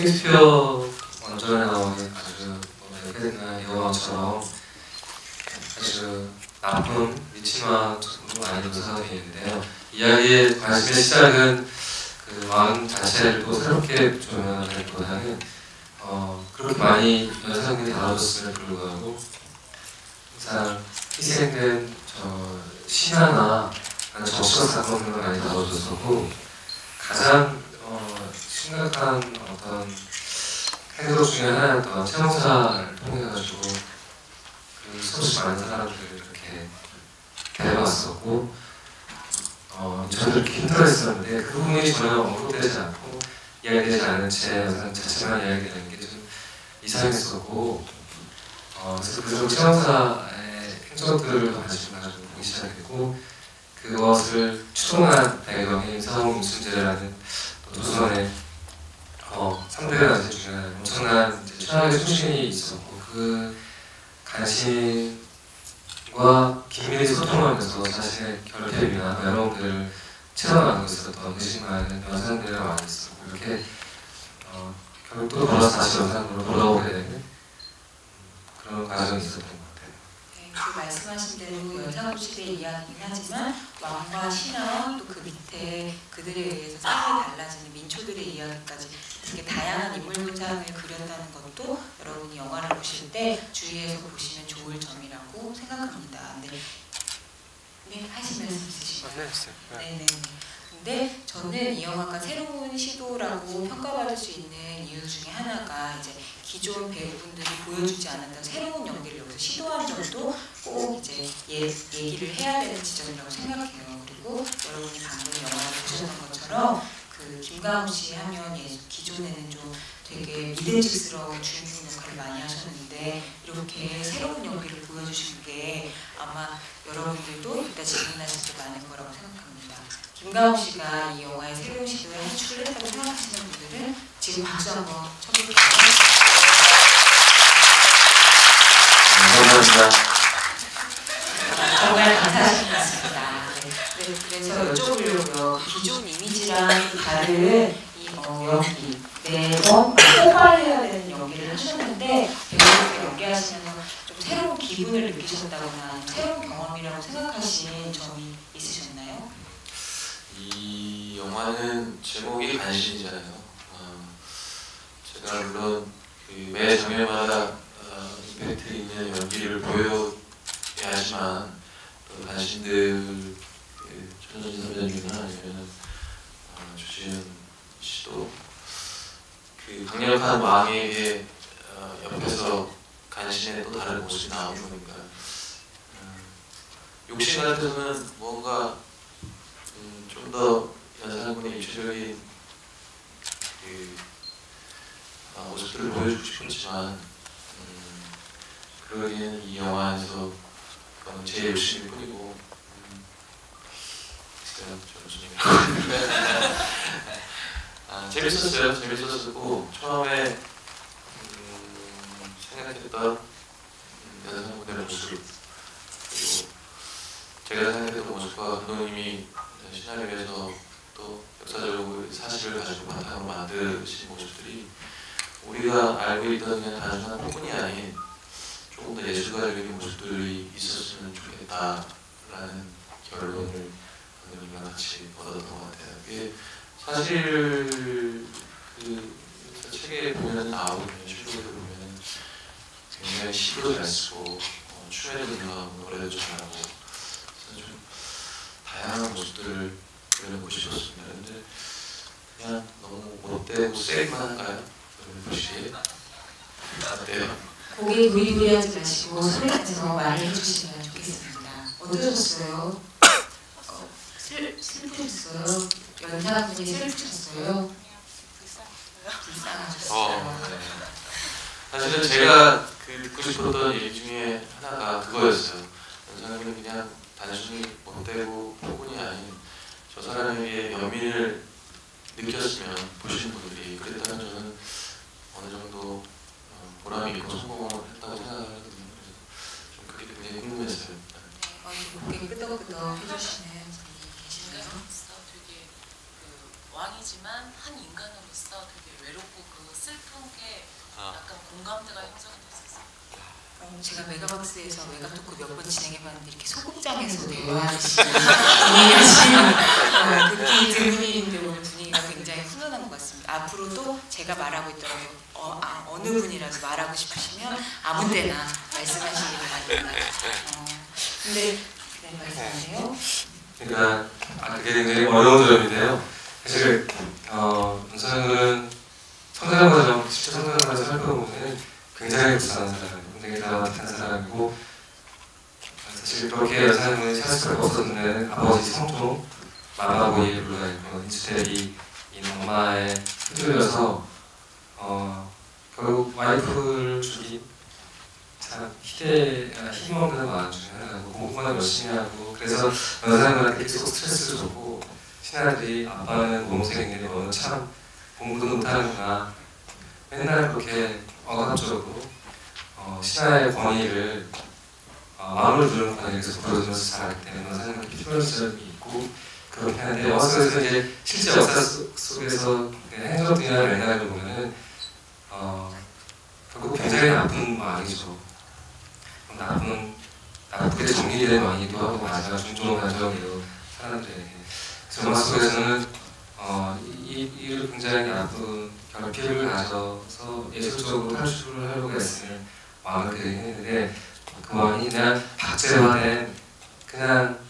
셰익스피어 원전에 나오는 아주 영화처럼 아주 나쁜 미친화 정도 많이 묘사가 되어 있는데요. 이야기의 관심의 시작은 그 왕 자체를 또 새롭게 조명하기보다는 그렇게 많이 연상들이 다뤄졌음에도 불구하고 항상 희생된 신화나 정치적 사건들을 많이 다뤄졌었고 가장 심각한 어떤 행동 중에 하나였던 채용사를 통해가지고 그 수없이 많은 사람들을 이렇게 데려왔었고 저도 이렇게 힘들어했었는데 그 부분이 전혀 언급되지 않고 이야기되지 않은 채 영상 자체만 이야기되는 게 좀 이상했었고 그래서 그중 채용사의 행적들을 관심을 가지고 보기 시작했고 그것을 추동한 배경이 사홍 임순재라는 조선의 3대 난세 중에 엄청난 최악의 충신이 있었고 그 간신과 긴밀히 소통하면서 자신의 결핍이나 외로움들을 채워나가고 있었던 의식 많은 연상들이 많이 있었고 이렇게 결국 또 돌아서 다시 연상으로 돌아오게 되는 그런 과정이 있었던 것 같아요. 네, 그 말씀하신 대로 연상고시대의 이야기긴 하지만 왕과 신하와 또 그 밑에 그들에 의해서 삶이 달라지는 민초들의 이야기까지 되게 다양한 인물 분장을 그렸다는 것도 여러분이 영화를 보실 때 주의해서 보시면 좋을 점이라고 생각합니다. 네, 하신 말씀 있으신가요? 네. 근데 저는 이 영화가 새로운 시도라고 평가받을 수 있는 이유 중에 하나가 이제 기존 배우분들이 보여주지 않았던 새로운 연기를 여기서 시도한 점도 꼭 이제 얘기를 해야 되는 지점이라고 생각해요. 그리고 여러분이 방금 영화를 보셨던 것처럼 그 김가호 씨 하면 기존에는 좀 되게 믿음직스러운 주인공 역할을 많이 하셨는데 이렇게 새로운 연기를 보여주신 게 아마 여러분들도 이따 질문하실 게 많을 거라고 생각합니다. 김가호 씨가 이 영화의 새로운 시도에 한 축을 했다고 생각하시는 분들은 지금 박수 한번 쳐볼까요? 감사합니다. 정말 감사하신 것 같습니다. 네, 그래서 여쭤보려고요. 기존 이미지랑 다른 이 연기, 매번 폭발해야 되는 연기를 하셨는데 배우분께 연기하시면서 좀 새로운 기분을 느끼셨다거나 새로운 경험이라고 생각하신 점이 있으셨나요? 이 영화는 제목이 간신이잖아요. 제가 물론 매 장면마다 임팩트 있는 연기를 보여야 하지만 또 간신들 천선진 선배님이나 아니면 주지은 씨도 그 강력한 왕에게 옆에서 간신의 또 다른 모습이 나오는 거니까 욕심 같아서는 뭔가 좀 더 연산군의 입체적인 모습들을 보여주고 싶었지만 그러기에는 이 영화에서 제 욕심일 뿐이고 재밌었고 처음에 생각했던 연산군의 모습 그리고 제가 생각했던 모습과 감독님이 시나리오에서 또 역사적으로 사실을 가지고 바탕으로 만드신 모습들이 우리가 알고 있던 그냥 단순한 폭군이 아닌 조금 더 예술가적인 모습들이 있었으면 좋겠다라는 결론을 감독님과 같이 얻었던 것 같아요. 이게 사실 그 책에 보면 나오는 실록에 보면 굉장히 시도 잘 쓰고 춤에도 능하고 노래도 잘하고 다양한 모습들을 그려내고 싶었습니다. 근데 그냥 너무 못되고 세기만 한가요? 여러분 보시기에 어때요? 고개 부리부리하지 마시고 소리 내서 말을 해주시면 좋겠습니다. 어떠셨어요? 슬프셨어요? 연상분이 슬프셨어요? 불쌍하셨어요? 네. 사실은 제가 듣고 싶었던 얘기 중에 하나가 그거였어요. 연상분은 그냥 단순히 못되고 폭군이 아닌 저 사람에게 연민을 느꼈으면 보시는 분들이 그랬다면 저는 어느 정도 보람이 있고 성공을 했다고 생각하거든요. 그래서 좀 그게 굉장히 궁금했어요. 고개 끄덕끄덕 해주시는 분이 계시나요? 왕이지만 한 인간으로서 되게 외롭고 그 슬픈 게 약간 공감대가 형성이 됐었어요. 제가 메가박스에서 외곽 토크 몇 번 진행해봤는데 이렇게 소극장에서 대화하듯이 분위기가 느낌이 드는 일인데 오늘 분위기가 굉장히 훈훈한 것 같습니다. 앞으로도 제가 말하고 있더라도 어느 분이라도 말하고 싶으시면 아무 때나 말씀하시기 바랍니다. 근데 네, 말씀하세요. 그러니까 그게 굉장히 어려운 점인데요. 사실 윤석열은 성장 과정, 실제 성장 과정 살펴보면 굉장히 불쌍한 사람이고 굉장히 드라마틱한 사람이고 사실 그렇게 여자는 찾을 수가 없었는데 아버지 성종, 마마보이에 불러있고 인수대리인 엄마의 휘둘려서 결국 와이프를 죽인 참 힘없는 마음 중에 하나고 공부만 열심히 하고 그래서 여자들한테 계속 스트레스를 줬고 신하들이 아빠는 모범생인데 너는 참 공부도 못하는구나 맨날 그렇게 억압적으로 신하의 권위를 마음을 두는 권위를 계속 보여주면서 자랐기 때문에 여자는 필요한 점이 있고 그렇게 하는데 영화 속에서 이제 실제 역사 속에서 행정이나 맥락을 보면은 결국 굉장히 나쁜 왕이죠. 나쁘게 정리된 왕이기도 하고 마지막 중종하죠 사람들에게. 영화 속에서는 이를 굉장히 나쁜 결핍을 가져서 예술적으로 탈출을 하려고 했을 왕을 그리는데 그 왕이 그냥 박제화된 그냥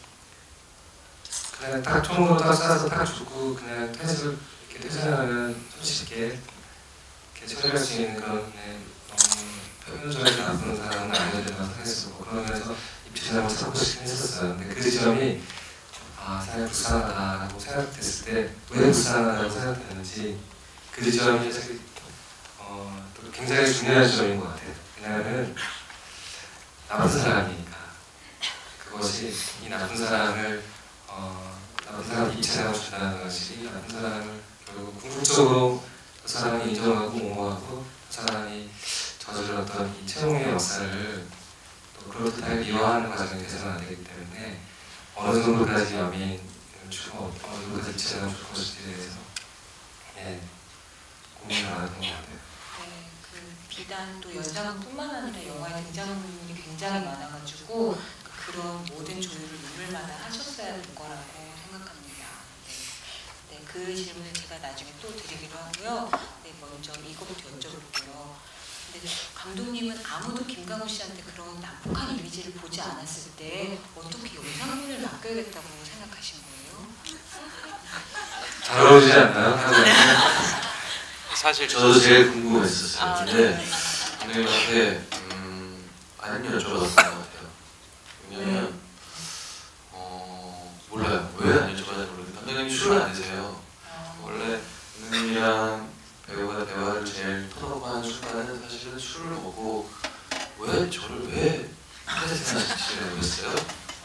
딱 총으로 딱 쏴서 딱 죽고 그냥 이렇게 퇴장하면 손쉽게 이렇게 처리할 수 있는 그런 표면적인 나쁜 사람은 아니어야 된다고 생각했었고 그러면서 입지장을 찾고 싶긴 했었어요. 근데 그 지점이 사람이 불쌍하다고 생각됐을 때 왜 불쌍하다고 생각되는지 그 지점이 사실 또 굉장히 중요한 지점인 것 같아요. 왜냐하면 나쁜 사람이니까 그것이 이 나쁜 사람을 나쁜 사람 입체장을 준다는 것이 나쁜 사람을 결국 궁극적으로 그 사람이 인정하고 옹호하고 그 사람이 저질렀던 이 채용의 역사를 또 그렇듯하게 미화하는 과정이 돼서는 안 되기 때문에 어느 정도까지 여민을 주고 어느 정도까지 입체장을 줄 것인지에 대해서 고민을 안 했던 것 같아요. 네, 그 비단 또 연장뿐만 아니라 영화에 등장인물이 굉장히 많아가지고 그런 모든 조율을 인물마다 하셨어야 될 거라고 생각합니다. 네, 그 질문을 제가 나중에 또 드리기로 하고요. 네, 먼저 이거부터 여쭤볼게요. 근데 감독님은 아무도 김강호 씨한테 그런 난폭한 이미지를 보지 않았을 때 어떻게 영상미를 맡겨야겠다고 생각하신 거예요? 잘 어울리지 않나요? 사실 저도 제일 궁금했었어요. 근데 네. 감독님한테 안 여쭤봤던 것 같아요. 왜냐면 몰라요. 왜 안 여쭤봤는지 모르겠어요. 감독님이 술을 안 드세요. 원래 감독님이랑 배우가 대화를 제일 터놓고 하는 순간은 사실은 술을 먹고 왜 저를 왜 이렇게 생각하시려고 했어요?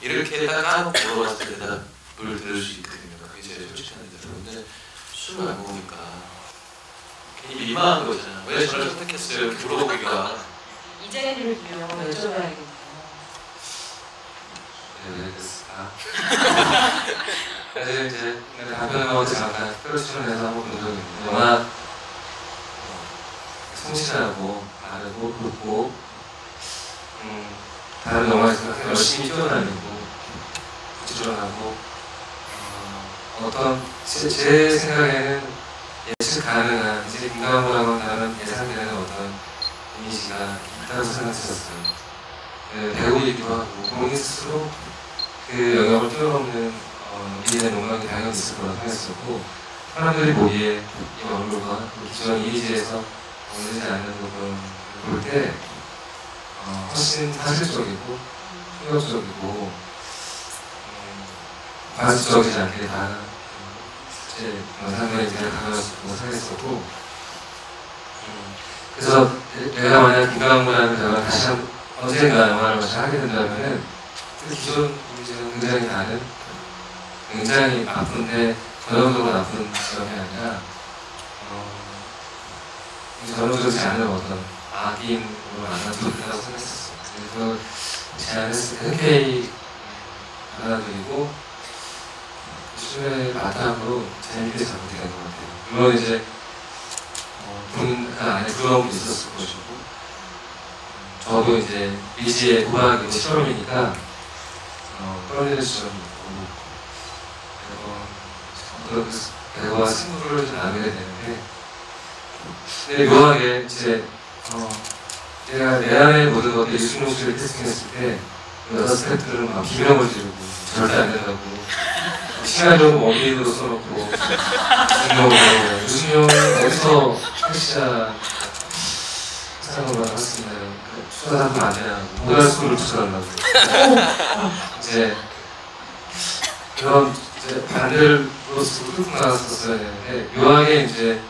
이렇게 딱 까놓고 물어봤을 때 대답을 들을 수 있거든요. 그게 제일 솔직한 대답이에요. 근데 술을 안 먹으니까 괜히 민망한 거잖아요. 왜 저를 선택했어요? 이렇게 물어보기가. 이 자리를 빌려 여쭤봐야겠네요. 네, 됐습니다. 사실 이제 답변하고 잠깐 끌어치면서 한번 본 적이 있는데 워낙 성실하고 바르고 굵고 다른 영화에서 열심히 뛰어다니고 부지런하고 어떤 제 생각에는 예측 가능한 이제 김강호라고 하면 예상되는 어떤 이미지가 있다고 생각했었어요. 배우이기도 하고 본인 스스로 그 영역을 뛰어넘는 미래의 욕망이 당연히 있을 거라고 생각했었고 사람들이 보기에 이 얼굴과 기존 이미지에서 어울리지 않는 부분을 볼 때 훨씬 사실적이고 충격적이고 과학적이지 않게 다 실제 상당히 잘 다가갔다고 생각했었고 그래서 내가 만약 김강호라는 배우가 다시 언젠가 영화를 다시 하게 된다면은 그 기존 이미지는 굉장히 다른 굉장히 아픈데 전형적으로 나쁜 지점이 아니라 전형적이지 않은 어떤 악인으로 만나도 된다고 생각했었어요. 그래서 제안했을 때 흔쾌히 받아들이고 춤의 바탕으로 재밌게 작업이 되는 것 같아요. 물론 이제 분 안에 부러움도 있었을 것이고, 저도 이제 미지의 도박이 실험이니까 떨리는 지점이 있고, 그래서 배우와 승부를 좀 나누게 되는데, 근데 묘하게 이제 내가 내 안에 모든 것들 유승용 씨를 캐스팅했을 때 여자 스태프들은 막 비명을 지르고 절대 안 된다고 시간적으로 원빈으로 써놓고 유승용 어디서 캐시자 사랑으로 왔습니다. 추천하면 안 되냐고 모든 수를 추천하려고 이제 그런 이제 반대로서 끌고 나갔었어야 되는데 묘하게 이제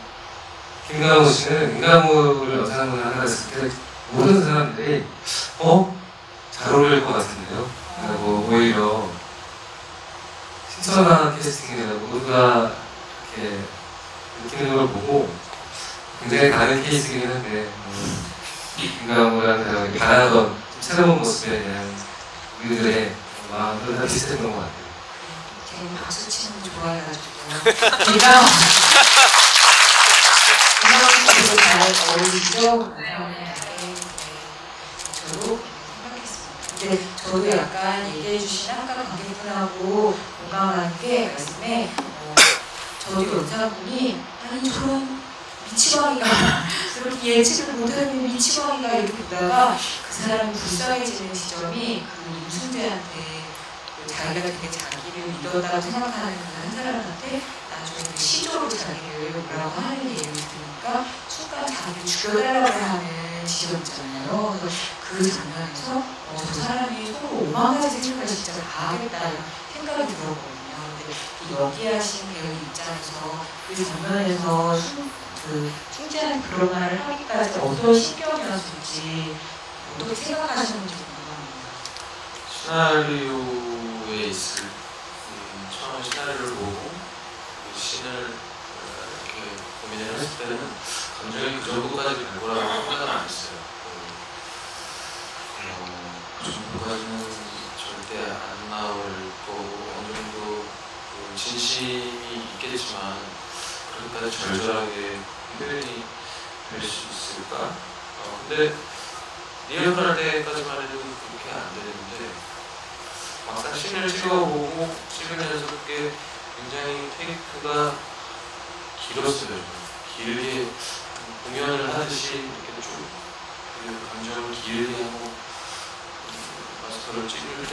김강호 씨는 인간물을 연상을 하나 했을 때 모든 사람들이 잘 어울릴 것 같은데요. 그리고 오히려 신선한 캐스팅이라고 모두가 이렇게 느끼는 걸 보고 굉장히 다른 케이스이긴 한데 김강호랑 다르게 반하던 새로운 모습에 대한 우리들의 마음도 다 비슷했던 것 같아요. 제가 박수 치는 거 좋아해가지고 김강호 김강호 잘 어울리죠? 저도 생각했습니다. 근데 저도 약간 얘기해주신 아까 관객분하고 공감하는 게 말씀에 저도 연사분이 아니 저런 미치광이가 그렇게 예측을 못하는 미치광이가 이렇게 보다가 그 사람이 불쌍해지는 지점이 그 임순재한테 자기가 되게 자기를 믿었다고 생각하는 그 한 사람한테 나중에 그 시조로 자기를 뭐라고 하는 얘기를 들으니까 순간 자기를 죽여달라고 하는 지점 있잖아요. 그래서 그 장면에서 저 사람이 서로 오만 가지 생각을 진짜 다 하겠다는 생각이 들었거든요. 근데 이 연기하신 배우 입장에서 그 장면에서 충재한 그런 말을 하기까지 어떤 신경이었을지 어떻게 생각하셨는지 궁금합니다. 시나리오에 있을 처음 시나리오를 보고 그 씬을 이렇게 고민을 했을 때는 감정이 그 정도까지 갈 거라고 생각은 안 했어요. 그 정도까지는 절대 안 나올 거고 어느 정도 그 진심이 있겠지만 그렇게까지 절절하게 표현이 될 수 있을까? 근데 리허설 때까지만 해도 그렇게 안 되는데 막상 씬을 찍어보고 찍으면서 그게 굉장히 테이크가 길었어요. 길게 공연을 하듯이 이렇게 쭉 그 감정을 길게 하고 마스터를 찍을 때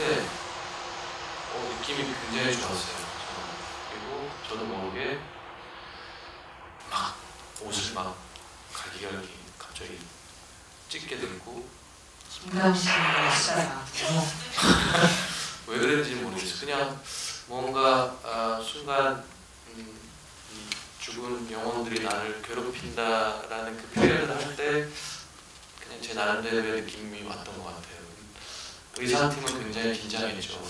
느낌이 굉장히 좋았어요. 그리고 저도 모르게 막 옷을 막 갈기갈기 갑자기 찍게 되고 김강호 씨가 진짜 왜 그랬는지 모르겠어요. 그냥 뭔가 순간 이 죽은 영혼들이 나를 괴롭힌다라는 그 표현을 할 때 그냥 제 나름대로의 느낌이 왔던 것 같아요. 의상팀은 굉장히 긴장했죠.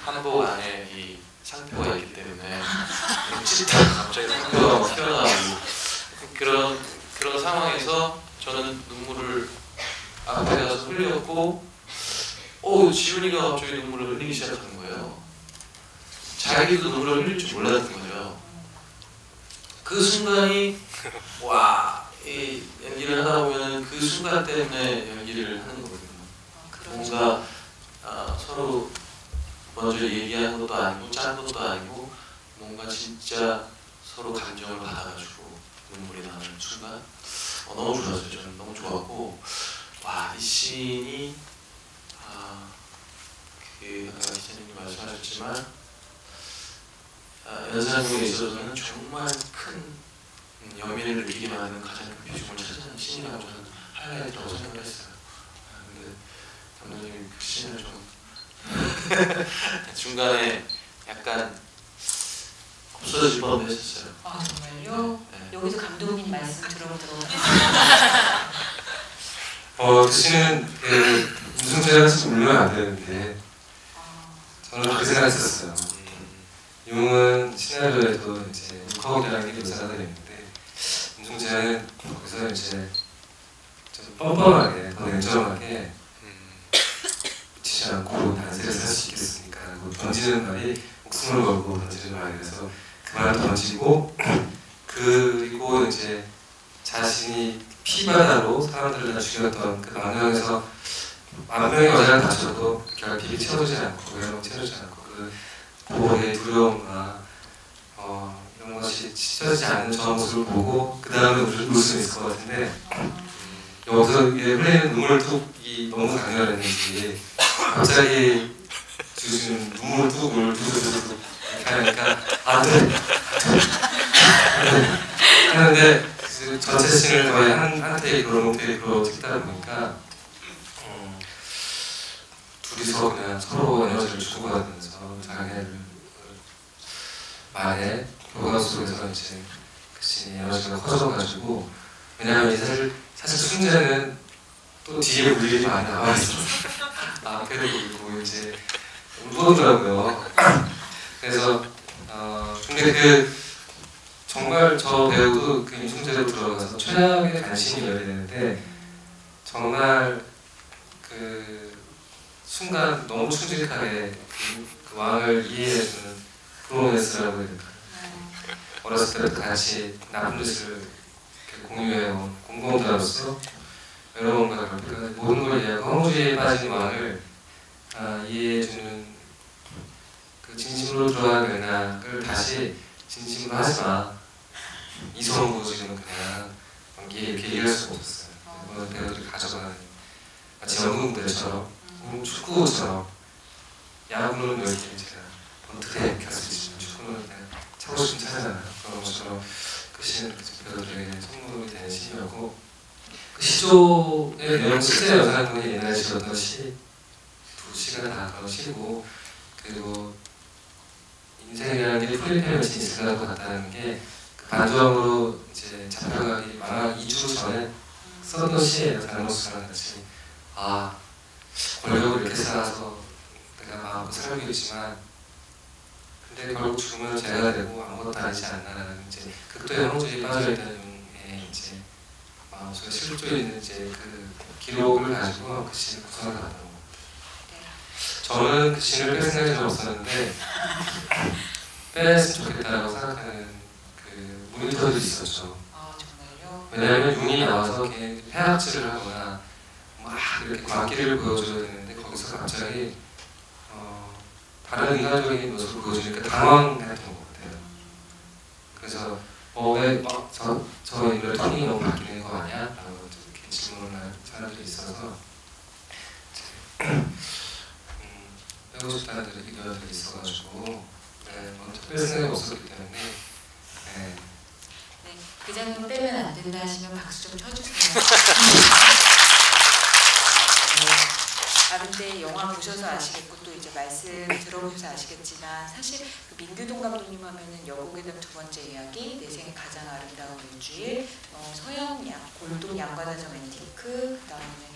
한복 안에 이 상표가 있기 때문에 찢다가 갑자기 상표가 막 튀어나오고 그런 상황에서 저는 눈물을 앞에 가서 흘렸고 지훈이가 갑자기 눈물을 흘리기 시작한 거예요. 자기도 눈물을 흘릴 줄 몰랐던 거죠. 그 순간이 이 연기를 하다 보면 그 순간 때문에 연기를 하는 거거든요. 뭔가 서로 먼저 얘기하는 것도 아니고 짠 것도 아니고 뭔가 진짜 서로 감정을 받아가지고 눈물이 나는 순간 너무 좋았어요. 저는 너무 좋았고 이 씬이 아까 기자님이 말씀하셨지만 연상에 있어서는 정말 큰 연민을 느끼게 만드는 가장 큰 비중을 차지하는 씬이라고 저는 하이라이트라고 생각을 했어요. 근데 감독님이 그 씬을 좀 중간에 약간 없어질 뻔했었어요. 정말요? 네. 여기서 감독님 말씀 들어보도록 그 씬은 유승재가 사실 울면 안 되는데 저는 그렇게 생각했었어요. 용은 시나리오에도 이제 울컥이라는 게 묘사가 되는데 유승재는 거기서 이제 좀 뻔뻔하게, 더 냉정하게 미치지 않고 단세를 살 수 있겠습니까? 라고 던지는 말이 목숨을 걸고 던지는 말이라서 그 말을 던지고 그리고 이제 자신이 피바다로 사람들을 다 죽였던 그 망명에서 만 명의 여자를 다쳐도 결핍이 채워지지 않고 외로움이 채워지지 않고 그 보호의 두려움과 이런 것이 찢어지지 않는 저 모습을 보고 그 다음에 울 수 있을 것 같은데 여기서 흘리는 눈물 뚝이 너무 강렬했는지 갑자기 주신 눈물 뚝을 두두두두 이렇게 하니까 안돼 하는데 그 전체 씬을 거의 한 테이크로 테이크로 찍다 보니까 둘이서 그냥 서로 에너지를 주고받으면서 자기네를 말에 교감 속에서 이제 그 씬이 에너지가 커져가지고 왜냐하면 사실 순재는 또 뒤에 울 일이 많이 나와있어. 앞에도 울고 이제 울더라고요. 그래서 근데 정말 저 배우도 그 임충재로 들어가서 최악의 간신히 열어야 되는데 정말 그 순간 너무 충직하게 그 왕을 이해해주는 프로메스라고 해야 될까. 어렸을 때부터 같이 나쁜 짓을 공유해온 공공자로서 외로움과 결핍까지 모든 걸 이해하고 허무주의에 빠진 왕을 이해해주는 그 진심으로 들어간 맥락을 다시 진심으로 하지마. 이성으로 지금 그냥 연기에 이렇게 얘기할 수가 없었어요. 이번 배우들이 가져가는 마치 연극 무대처럼 축구처럼 야구는 이렇게 제가 번트에 이렇게 할 수 있지만 축구는 그냥 차고 싶으면 차잖아요. 그런 것처럼 그 시는 배우들에게 선물이 되는 시였고 그 시조의 내용 실제 여사분이 옛날에 지었던 시 두 시가 다 그런 시고 그리고 인생이라는 게 프리패러치 있을 것 같다는 게 그 반주함으로 이제 잡혀가기 망한 2주 전에 썼던 시예요. 달모스랑 같이 권력을 이렇게 쌓아서 내가 마음껏 살고 있지만 근데 결국 죽으면 죄가 되고 아무것도 아니지 않나라는 이제 극도의 황주에 빠져있다는 용의 이제 마음속에 실조 있는 이제 그 기록을 가지고 그 시를 구성을 하더라고요. 저는 그 시를 뺄 생각이 좀 없었는데 뺐으면 좋겠다라고 생각하는 그 모니터들이 있었죠. 정말요? 왜냐하면 용이 나와서 폐악질을 하거나 막 이렇게 광기를 보여줘야 되는데 거기서 갑자기 다른 인간적인 모습을 보여주니까 당황했던 것 같아요. 그래서 왜 저 인물 톤이 너무 바뀌는 거 아니야? 라고 이렇게 질문을 하는 사람들이 있어서 하고 싶다는 의견들이 있어가지고 특별 생각이 없었기 때문에 네, 그 장면 빼면 안 된다 하시면 박수 좀 쳐주세요. 근데 영화 보셔서 아시겠고 또 이제 말씀 들어보셔서 아시겠지만 사실 그 민규동 감독님 하면은 여곡의 달 두 번째 이야기, 내 생의 가장 아름다운 일주일, 서양 골동 양과자점 앤티크, 그 다음에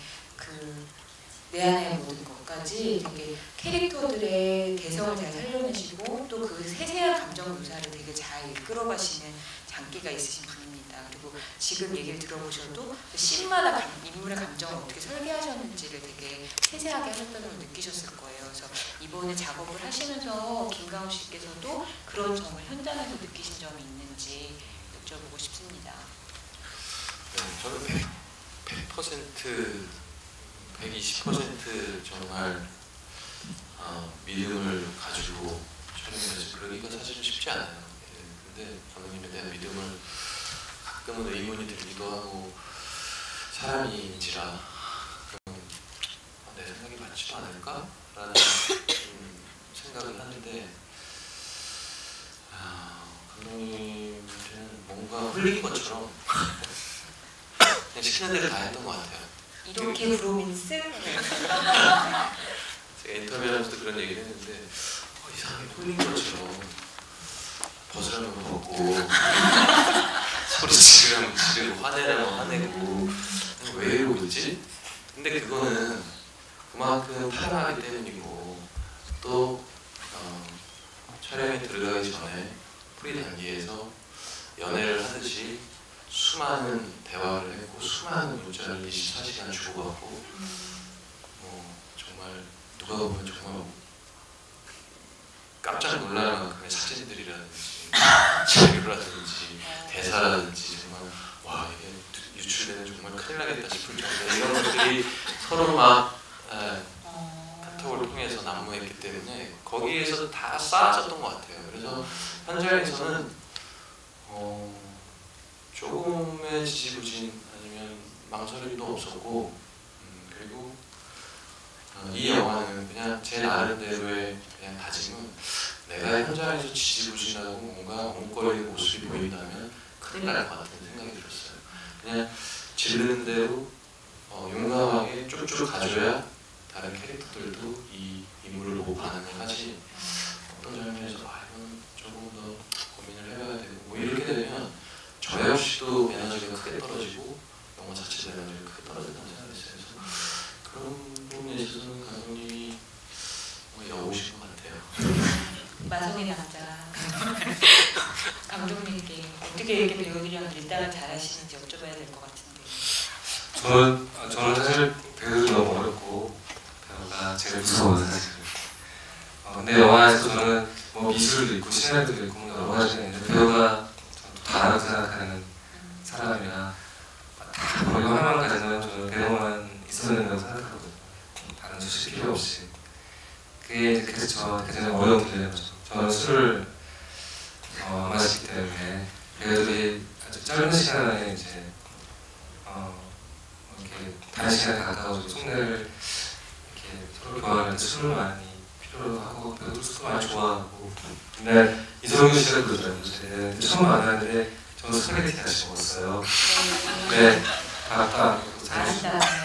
내 안의 모든 것까지 되게 캐릭터들의 개성을 잘 살려내시고 또 그 세세한 감정 묘사를 되게 잘 이끌어가시는 장기가 있으신 분입니다. 그리고 지금 얘기를 들어보셔도 씬마다 인물의 감정을 어떻게 설계하셨는지를 되게 세세하게 하셨다는 걸 느끼셨을 거예요. 그래서 이번에 작업을 하시면서 김가훈 씨께서도 그런 점을 현장에서 느끼신 점이 있는지 여쭤보고 싶습니다. 네, 저는 120% 정말 믿음을 가지고 촬영해서 그러기가 사실은 쉽지 않아요. 근데 감독님에 대한 믿음을 가끔은 의문이 들기도 하고 사람인지라 내 생각이 맞지도 않을까? 라는 생각을 하는데 감독님한테는 뭔가 흘린 것처럼 그냥 시키는 대로 다 했던 것 같아요. 이렇게 브로민스? 제가 인터뷰하면서도 그런 얘기를 했는데 이상하게 홀린 것처럼 벗으라면 벗고 소리 지르면 지르고 화내라면 화내고 왜 이러고 있지? 근데 그거는 그만큼 타락하기 때문이고 또 촬영에 들어가기 전에 프리 단계에서 연애를 하듯이 수많은 대화를 했고 수많은 문자를 24시간 주고받고 정말 누가 보면 정말 깜짝 놀랄 만큼의 사진들이라든지 자료라든지 대사라든지 정말 와 이게 유출되면 정말 큰일 나겠다 싶을 정도 이런 것들이 서로 막 카톡을 통해서 난무했기 때문에 거기에서 다 쌓아졌던 것 같아요. 그래서 현장에서는 조금의 지지부진 아니면 망설임도 없었고 그리고 이 영화는 그냥 제 나름대로의 그냥 다짐은 내가 현장에서 지지부진하고 뭔가 엉거리는 모습이 보인다면 큰일 날 것 같은 생각이 들었어요. 그냥 지르는 대로 용감하게 쭉쭉 가줘야 다른 캐릭터들도 이 인물을 보고 반응을 하지 어떤 장면에서 이건 조금 더 고민을 해봐야 되고 뭐 이렇게 되면 저 역시도 에너지가 크게 떨어지고 영화 자체도 에너지가 크게 떨어진다고 생각했어요. 그래서 그런 부분에 있어서는 감독님이 여우신 것 같아요. 마성의 남자 감독님께 어떻게 이렇게 배우들이랑 밀당을 잘하시는지 여쭤봐야 될 것 같은데. 저는 사실 배우도 너무 어렵고 배우가 제일 무서워요 사실. 근데 영화에서 저는 뭐 미술도 있고 시나리오도 있고 여러 가지가 있는데 배우가 다라고 생각하는 사람이라 다 이거 하나만 가지면 저는 배우만 있어야 된다고 생각하거든요. 다른 수식 필요 없이. 그게 이제 그래서 저는 어려운 문제죠. 저는 술을 안 마시기 때문에 배우들이 아주 짧은 시간에 이제 이렇게 단시간에 가까워지고 속내를 이렇게 서로 교환할 때 술을 많이 필요로 하고 배우들 술도 많이 좋아하고 근데 이성균 씨가 그러더라고요. 저는 처음 만났는데 저는 스파게티 다시 먹었어요. 네, 아까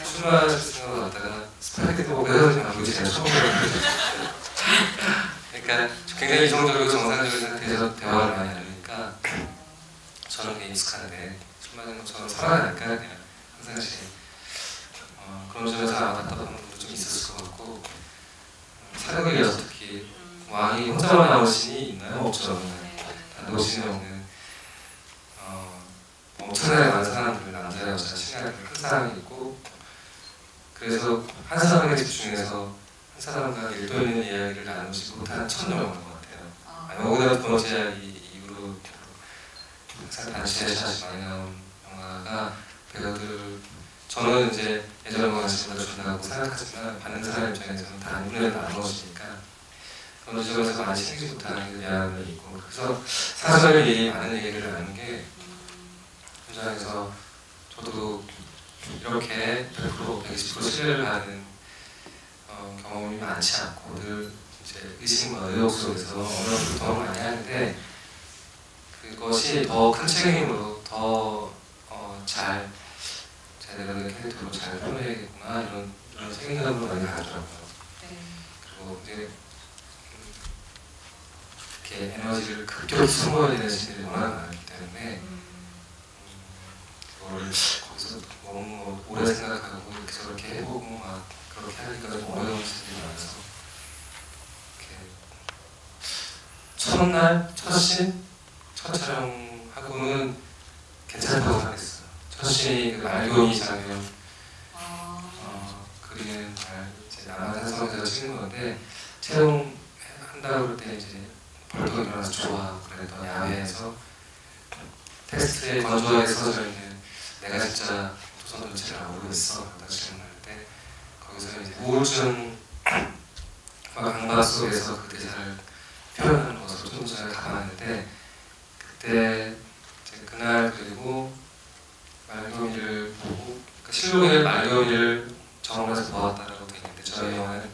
술 마실 생각을 갖다가 스파게티 먹고 헤어지지 않고 제가 처음 먹었거든요. 그러니까 굉장히 이성적이고 정상적인 상태에서 대화를 많이 하니까 저는 그게 익숙한데 술 마시는 것처럼 살아가니까 그냥 항상씩 그런 점에서 답답한 부분도 좀 있었을 것 같고 사극이라서 특히 왕이 혼자만 나올 신이 있나요? 없죠. 단독 신이 없는 엄청나게 많은 사람들 남자 여자 신하들 큰 사람이 있고 그래서 한 사람에게 집중해서 한 사람과 일도 있는 이야기를 나누지 못한 첫 영화인 것 같아요. 여기다 두 번째 이야기 이후로 항상 단시에 샷이 많이 나온 영화가 배우들 저는 이제 예전 영화가 진짜 준다고 생각하지만 받는 사람 입장에서는 다 눈에 나누어지니까 그런 지점에서 많이 챙기지 못하는 게 미안함이 있고 그래서 사전에 미리 많은 얘기를 하는 게 현장에서 저도 이렇게 100% 120% 신뢰를 받는 경험이 많지 않고 늘 이제 의심과 의혹 속에서 어려운 고통을 많이 하는데 그것이 더 큰 책임으로 더 잘 제가 내 캐릭터로 잘 표현해야겠구나 이런 책임감으로 많이 가더라고요. 그리고 이제 이렇게 에너지를 급격히 소모해야 되는 시들이 워낙 많기 때문에 그거를 거기서 너무 오래 생각하고 이렇게 저렇게 해보고 막 그렇게 하니까 좀 어려운 시들이 많아서 이렇게 첫날, 첫 씬, 첫 촬영하고는 괜찮다고 생각했어요. 첫 씬이 그 말교미 장면 그리는 날 이제 남한산성에서 찍는 건데 촬영한다고 그럴 때 이제 벌떡 일어나서 좋아 그랬던 야외에서 텍스트에 건조하게 써져 있는 내가 진짜 조선 전체를 알고 있어 라고 질문할 때 거기서 이제 우울증과 강박 속에서 그 대사를 표현하는 것으로 좀 전에 가봤는데 그때 이제 그날 그리고 말교미를 보고 그러니까 실록에 말교미를 정원에서 보았다라고 되어 있는데 저희 영화는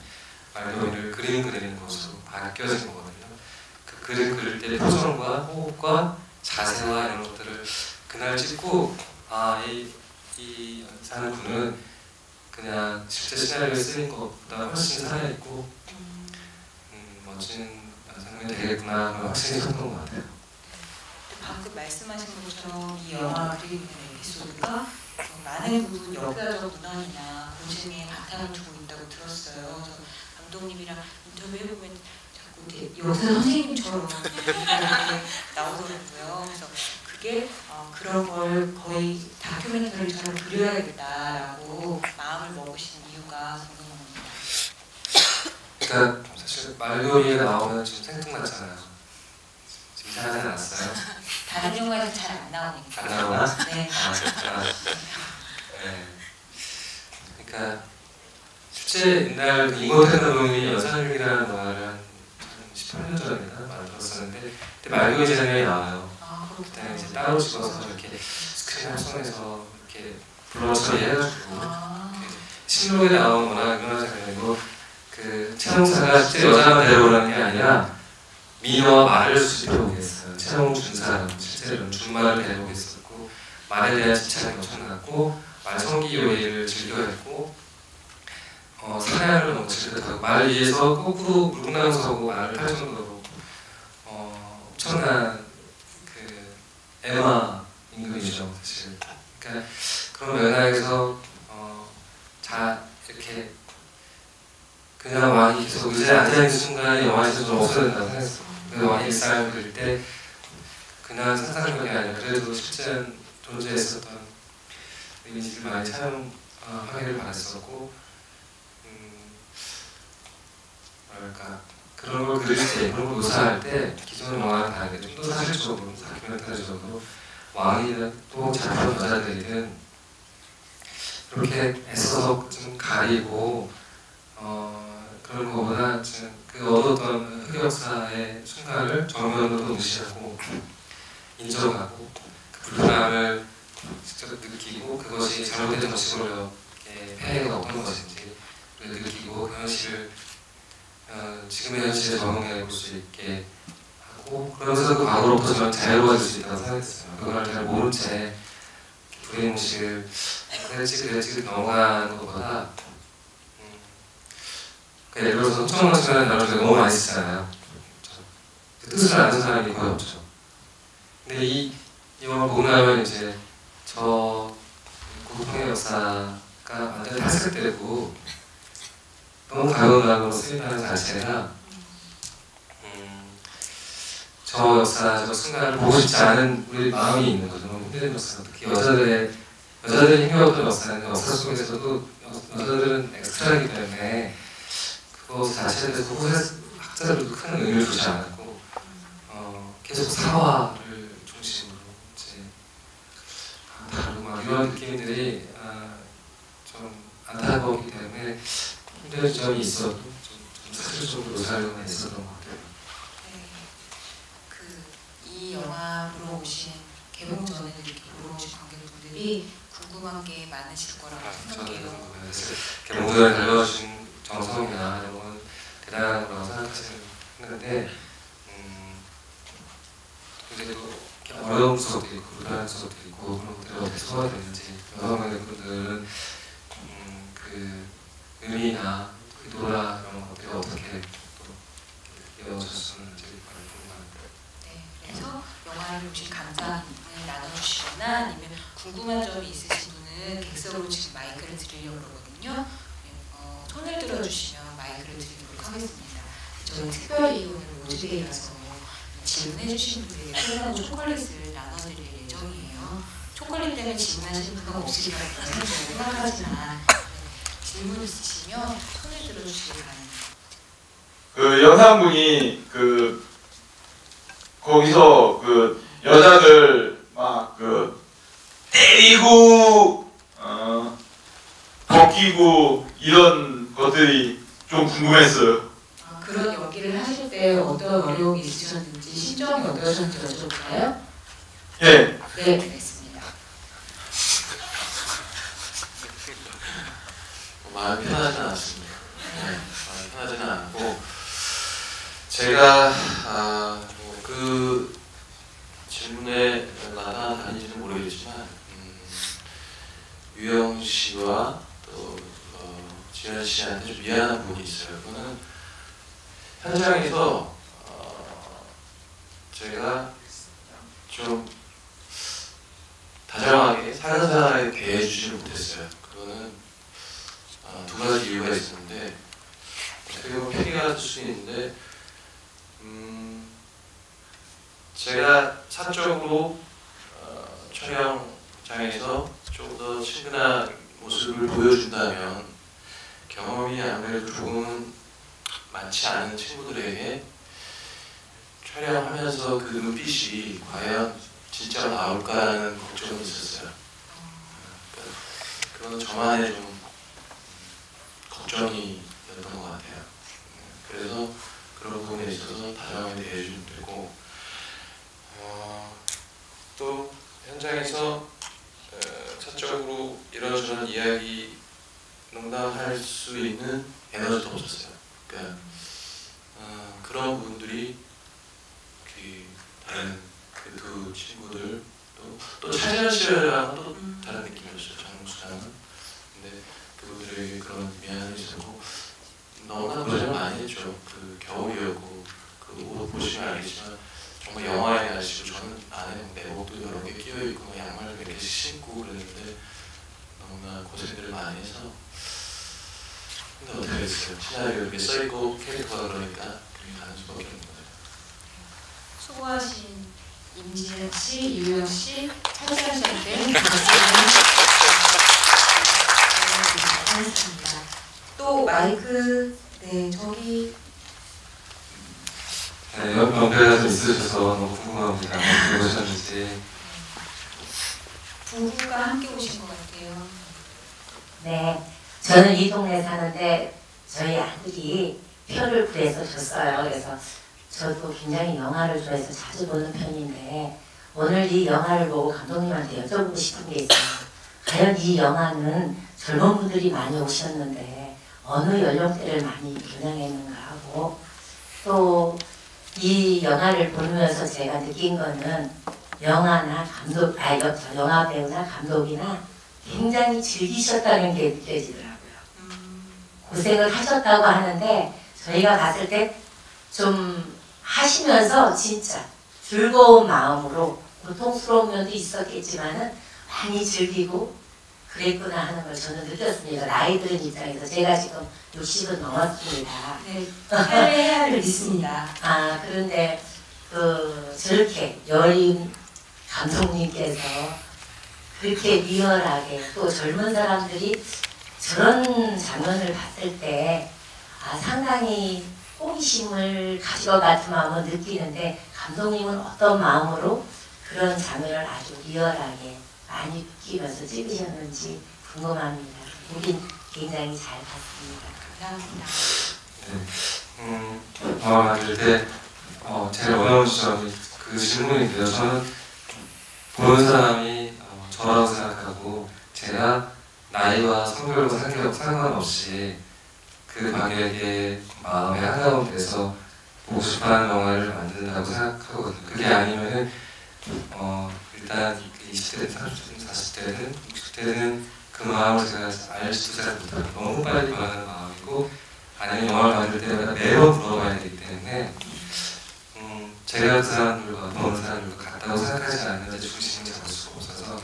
말교미를 그림 그리는 것으로 바뀌어진 거거든요. 그 그림 그릴 때 표정과 호흡과 자세와 이런 것들을 그날 찍고 이 사는 분은 그냥 실제 시나리오에 쓰인 것보다 훨씬 살아있고 멋진 연상이 되겠구나 그런 확신이 컸던 것 같아요. 방금 말씀하신 것처럼 이 영화 그리는 에피소드가 많은 부분 역사적 문헌이나 고증에 바탕을 두고 있다고 들었어요. 그래서 감독님이랑 인터뷰 해보면 자꾸 역사 선생님처럼 이렇게 나오더라고요. 그래서 그게 그런 걸 거의 다큐멘터리처럼 그려야겠다라고 마음을 먹으신 이유가 궁금합니다. 그러니까 사실 말고이가 나오면 지금 생뚱맞잖아요. 지금 이상하지 않았어요? 다른 영화에서 잘 안 나오니까. 안 나오나? 네. 그렇구나. 네. 그러니까 실제 옛날 이모텐 감독님이 여산육이라는 영화를 한 18년 전인가 만들었었는데 그때 말고이 장면이 나와요. 그때는 이제 따로 찍어서 이렇게 스크린 합성해서 이렇게 블러 처리해가지고 신록에 나오는 워낙 유명한 장면이고 그 채용사가 실제 여자만 데려오라는 게 아니라 미녀와 말을 수집해오게 했어요. 채용 준사람 실제로는 준말을 데려오게 했었고 말에 대한 집착이 엄청났고 말 성기 요리를 즐겨했고 사냥을 너무 즐겼다고 말 위에서 거꾸로 물구나무 서고 말을 탈 정도로 엄청난 그 에마 임금이죠 사실. 그러니까 그런 맥락에서 이렇게 그냥 왕이 계속 의자에 앉아있는 순간에 영화에서 좀 없어야 된다고 생각했어. 그 왕이 일상을 그릴 때 그냥 상상력이 아니라 그래도 실제 존재했었던 이미지를 많이 촬영하기를 바랬었고 뭐랄까 그런 걸 그릴 때, 그런 걸 묘사할 때 기존의 영화랑 다르게 좀 더 사실적으로, 다큐멘터리적으로 왕이든 또 잡혀온 여자들이든 그렇게 애써서 좀 가리고 그런 것보다 그 얻었던 흑역사의 순간을 정면으로 무시하고 인정하고 그 불편함을 직접 느끼고 그것이 잘못된 정치로 폐해가 어떤 것인지 느끼고 그 현실을 지금의 현실에 적응해 볼 수 있게 하고 그러면서 그 과거로부터 저는 자유로워질 수 있다고 생각했어요. 그걸 잘 모른 채 불행식을 그랬지 넘어가는 것보다 예를 들어서 청원 시간에 나를 너무 많이 쓰잖아요. 그 뜻을 아는 사람이 거의 없죠. 근데 이 영화 보고 나면 이제 저 고통의 역사가 완전 탈색되고 너무 가벼운 단어로 쓰인다는 자체가 저 역사, 저 순간을 보고 싶지 않은 우리 마음이 있는 거죠. 너무 힘든 역사. 특히 여자들이 힘겨웠던 역사는 역사 속에서도 여자들은 엑스트라이기 때문에 그거 자체에 대해서 학자들도 큰 의미를 두지 않았고 계속 사화를 중심으로 이제 다루고 막 이런 느낌들이 좀 안타까웠기 때문에 힘든 점이 있어도 좀 사실적으로 묘사하려고 했었던 것 같아요. 이 영화 보러 오신 개봉 전에 이렇게 보러 오신 관객분들이 궁금한 게 많으실 거라고 생각해요. 개봉전에 달려오신 정성이나 이런 건 대단한 거라고 생각하시는데 근데 또 어려운 수업도 있고 불안한 수업도 있고 그런 것들이 어떻게 소화가 되는지 여성관객분들은 그 의미나 의도나 이런 것들이 어떻게 또 이어졌었는지 궁금합니다. 네, 그래서 영화를 보신 감상을 나눠주시거나 아니면 궁금한 점이 있으신 분은 객석으로 지금 마이크를 드리려고 그러거든요. 손을 들어주시면 마이크를 드리도록 하겠습니다. 저희 특별히 오늘 로즈데이라서 질문해 주신 분들에게 콜라하고 초콜릿을 나눠드릴 예정이에요. 초콜릿 때문에 질문하시는 분은 없으시라고 생각하지만 질문 있으시면 손을 들어주시기 바랍니다. 그 영상분이 거기서 여자들 막 때리고 벗기고 이런 것들이 좀 궁금했어요. 그런 연기를 하실 때 어떤 어려움이 있으셨는지 심정이 어떠셨는지 여쭤볼까요? 예. 네, 알겠습니다. 마음이 편하지 않았습니다. 네, 마음이 편하지는 않고 제가 그 질문에 나타나는지는 모르겠지만 유영 씨와 또 지현 씨한테 좀 미안한 부분이 있어요. 그거는 현장에서 제가 좀 다정하게 사근사근하게 대해주지를 못했어요. 그거는 두 가지 이유가 있었는데 어떻게 보면 폐기가 될 수 있는데 제가 사적으로 촬영장에서 좀 더 친근한 모습을 보여준다면 경험이 아무래도 조금은 많지 않은 친구들에게 촬영하면서 그 눈빛이 과연 진짜 나올까라는 걱정이 있었어요. 그러니까 그건 저만의 좀 걱정이었던 것 같아요. 그래서 그런 부분에 있어서 다정하게 대해주면 되고, 또 현장에서 사적으로 이런저런 이야기 농담할 수 있는 에너지도 없었어요. 그러니까 그런 부분들이 그 다른 그 두 친구들 또 차지현 씨랑 또 다른 느낌이었어요. 장수랑은. 근데 그분들에게 그런 미안함이 있었고, 너무나 고생을 많이 했죠. 그 겨울이었고 그 옷 보시면 알겠지만 정말 영화에 나시고, 저는 안에 내복도 여러 개 끼어 있고 양말을 몇 개씩 신고 그랬는데 너무나 고생들을 많이 해서. 근데 어떻게 했어요? 시나리오 이렇게 써 있고 캐릭터가 그러니까 그렇게 가는 수밖에 없는 거예요. 수고하신 임지은 씨, 유영 씨, 차지현 씨한테 고맙습니다. 또 마이크 저기 네, 연배가 좀 있으셔서 너무 궁금합니다. 어떻게 보셨는지. 부부가 함께 오신 것 같아요. 네, 저는 이 동네 사는데 저희 아들이 표를 구해서 줬어요. 그래서 저도 굉장히 영화를 좋아해서 자주 보는 편인데 오늘 이 영화를 보고 감독님한테 여쭤보고 싶은 게 있어요. 과연 이 영화는 젊은 분들이 많이 오셨는데 어느 연령대를 많이 겨냥했는가 하고, 또 이 영화를 보면서 제가 느낀 거는 영화 배우나 감독이나 굉장히 즐기셨다는 게 느껴지더라고요. 고생을 하셨다고 하는데 저희가 봤을 때 좀 하시면서 진짜 즐거운 마음으로, 고통스러운 면도 있었겠지만은 많이 즐기고 그랬구나 하는 걸 저는 느꼈습니다. 나이 든 입장에서. 제가 지금 60은 넘었습니다. 네, 할래야 할 믿습니다. 그런데 저렇게 여린 감독님께서 그렇게 리얼하게, 또 젊은 사람들이 저런 장면을 봤을 때 상당히 호기심을 가질 것 같은 마음을 느끼는데, 감독님은 어떤 마음으로 그런 장면을 아주 리얼하게 많이 느끼면서 찍으셨는지 궁금합니다. 우린 굉장히 잘 봤습니다. 감사합니다. 네, 영화 만들 때 제일 어려운 지점이 그 질문인데요. 저는 보는 사람이 저라고 생각하고, 제가 나이와 성별과 상관없이 그 관객의 마음에 한가운데서 보고 싶어하는 영화를 만든다고 생각하거든요. 그게 아니면은 일단 20대든 30대든 40대든 60대든 그 마음을 제가 알지도 잘 못하고 너무 빨리 변하는 마음이고, 아니면 영화를 만들 때마다 매번 물어봐야 되기 때문에 제가 그 사람들과 보는 사람들과 같다고 생각하지 않는데 중심을 잡을 수가 없어서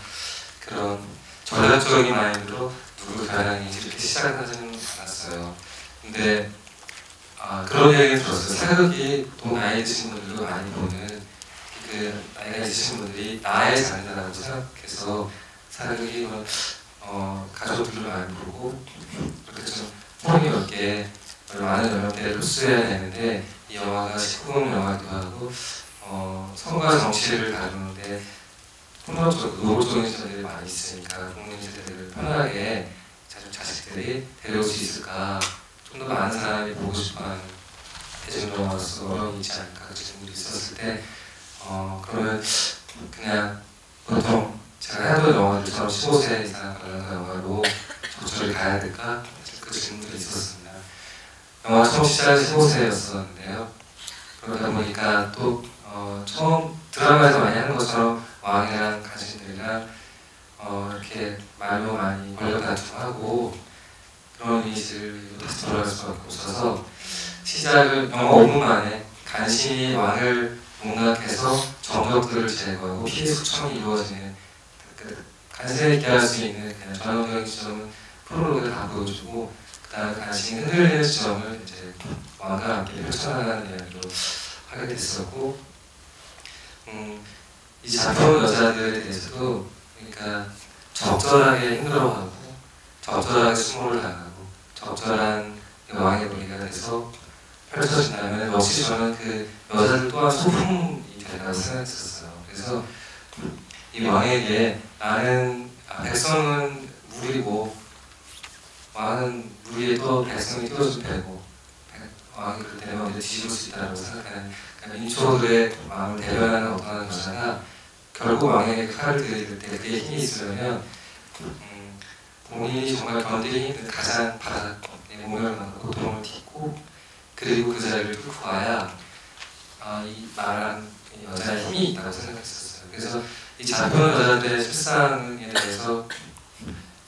그런 전략적인 마인드로 누구 가량이 이렇게 시작하지는 않았어요. 근데 그런 얘기를 들었어요. 사극이 또 나이 드신 분들도 많이 보는, 그 나이가 있으신 분들이 나의 장르라고 생각해서 사극이 가족들도 많이 보고 그렇게 좀 폭이 넓게 많은 연령대를 흡수해야 되는데, 이 영화가 19금 영화기도 하고 성과 정치를 다루는데 폭력적으로 노골적인 시선들이 많이 있으니까 국민 세대들을 편하게 자식들이 데려올 수 있을까, 좀 더 많은 사람이 보고 싶어하는 대중영화로서 어려움이 있지 않을까, 그 질문이 있었을 때 그러면 그냥 보통 제가 하던 영화들처럼 15세 이상 관련된 영화로 적절히 가야 될까, 그 질문들이 있었습니다. 영화 처음 시작은 15세였었는데요. 그러다 보니까 또 처음 드라마에서 많이 하는 것처럼 왕이랑 간신들이랑 이렇게 말로 많이 권력 다툼하고 그런 이미지를 다시 돌아갈 수밖에 없어서, 시작을 영화 5분 만에 간신히 왕을 농락해서 정적들을 제거하고 피해 숙청이 이루어지는, 간신히 있게 할 수 있는 그냥 전형적인 지점은 프롤로그를 다 보여주고, 그 다음에 간신히 흔들리는 지점을 이제 왕과 함께 펼쳐나가는 이야기로 하게 됐었고, 이 잡혀온 여자들에 대해서도 그러니까 적절하게 힘들어하고 적절하게 수모를 당하고 적절한 왕의 논리가 돼서 펼쳐진다면 역시 저는 그 여자들 또한 소품이 된다고 생각했었어요. 그래서 이 왕에게 나는 백성은 물이고 왕은 물에 또 백성이 띄워주면 되고 왕이 그렇게 되면 언제 뒤집을 수 있다고 생각하는 그러니까 민초들의 마음을 대변하는 어떤 여자가 결국 왕에게 칼을 들이댈 때 그의 힘이 있으려면 본인이 정말 견디기 힘든 가장 바닥의 모멸감과 고통을 딛고 그리고 그 자리를 뚫고 와야 이 말한 여자의 힘이 있다고 생각했었어요. 그래서 이 잡혀온 여자들의 실상에 대해서